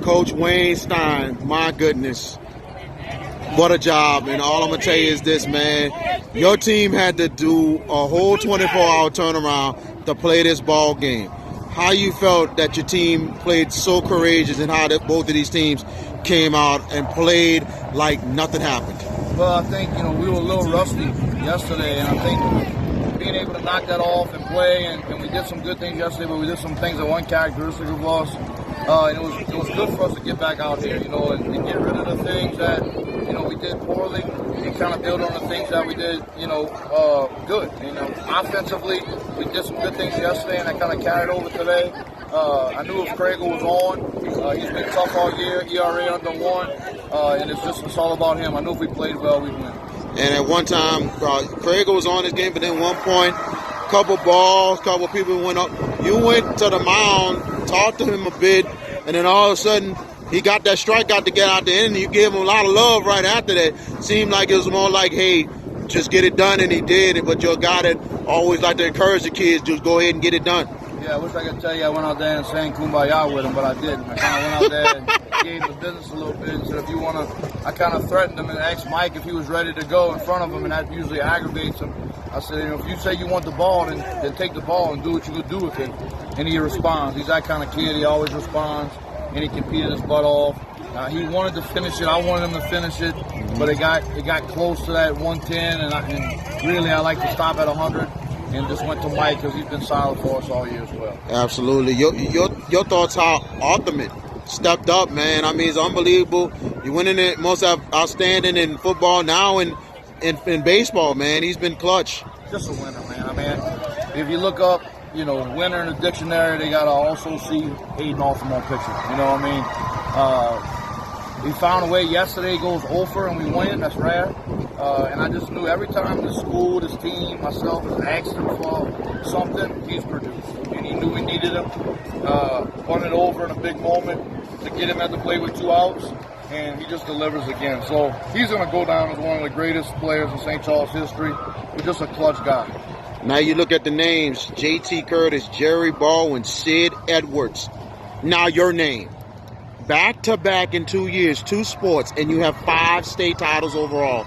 Coach Wayne Stein, my goodness, what a job. And all I'm going to tell you is this, man. Your team had to do a whole 24-hour turnaround to play this ball game. How you felt that your team played so courageous and how both of these teams came out and played like nothing happened? Well, I think, we were a little rusty yesterday, and I think being able to knock that off and play, and we did some good things yesterday, but we did some things that weren't characteristic of us. And it was good for us to get back out here, and get rid of the things that, we did poorly and kind of build on the things that we did, good. Offensively, we did some good things yesterday, and that kind of carried over today. I knew if Craigle was on, he's been tough all year, ERA under 1, and it's all about him. I knew if we played well, we'd win. And at one time, Craigle was on this game, but then one point, couple balls, couple people went up. You went to the mound, talked to him a bit, and then all of a sudden, he got that strikeout to get out there, and you gave him a lot of love right after that. Seemed like it was more like, hey, just get it done, and he did it. But you're a guy that always like to encourage the kids, just go ahead and get it done. Yeah, I wish I could tell you I went out there and sang Kumbaya with him, but I didn't. I kind of went out there and gave him the business a little bit and said, if you want to, I kind of threatened him and asked Mike if he was ready to go in front of him, and that usually aggravates him. I said, if you say you want the ball, then take the ball and do what you could do with it. And he responds. He's that kind of kid. He always responds, and he competed his butt off. He wanted to finish it. I wanted him to finish it, but it got close to that 110, and really I like to stop at 100. And just went to Mike because he's been solid for us all year as well. Absolutely. Your thoughts how Ultimate stepped up, man. I mean, it's unbelievable. You're winning it most outstanding in football now and in baseball, man. He's been clutch. Just a winner, man. I mean, if you look up, winner in the dictionary, they got to also see Aiden Alfamore pitching. You know what I mean? We found a way yesterday, goes over and we win. That's rare. And I just knew every time the school, this team, myself has asked him for something, he's produced. And he knew we needed him. Won it over in a big moment to get him at the plate with 2 outs. And he just delivers again. So he's going to go down as one of the greatest players in St. Charles history. He's just a clutch guy. Now you look at the names, J.T. Curtis, Jerry Baldwin, Sid Edwards. Now your name. Back-to-back in 2 years, 2 sports, and you have 5 state titles overall.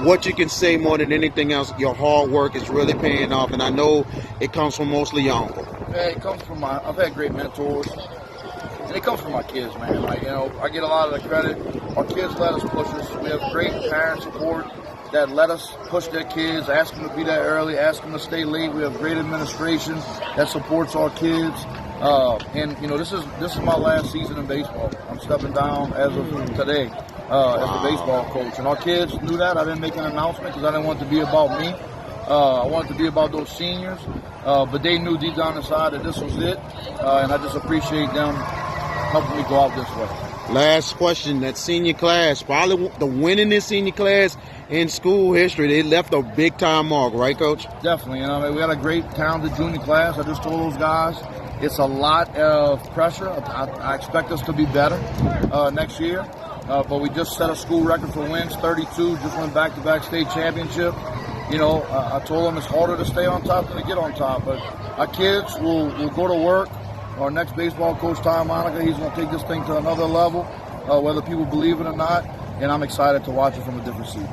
What you can say more than anything else, your hard work is really paying off, and I know it comes from mostly your uncle. Yeah, it comes from I've had great mentors, and it comes from my kids, man. I get a lot of the credit. Our kids let us push us. We have great parent support that let us push their kids, ask them to be there early, ask them to stay late. We have great administration that supports our kids. And this is my last season in baseball. I'm stepping down as of today as the baseball coach. And our kids knew that. I didn't make an announcement because I didn't want it to be about me. I wanted it to be about those seniors. But they knew deep down inside that this was it. And I just appreciate them helping me go out this way. Last question, that senior class, probably the winningest senior class in school history. They left a big-time mark, right, Coach? Definitely. We had a great, talented junior class. I just told those guys it's a lot of pressure. I expect us to be better next year. But we just set a school record for wins, 32, just went back-to-back state championship. I told them it's harder to stay on top than to get on top. But our kids will go to work. Our next baseball coach, Ty Monica, he's going to take this thing to another level, whether people believe it or not. And I'm excited to watch it from a different seat.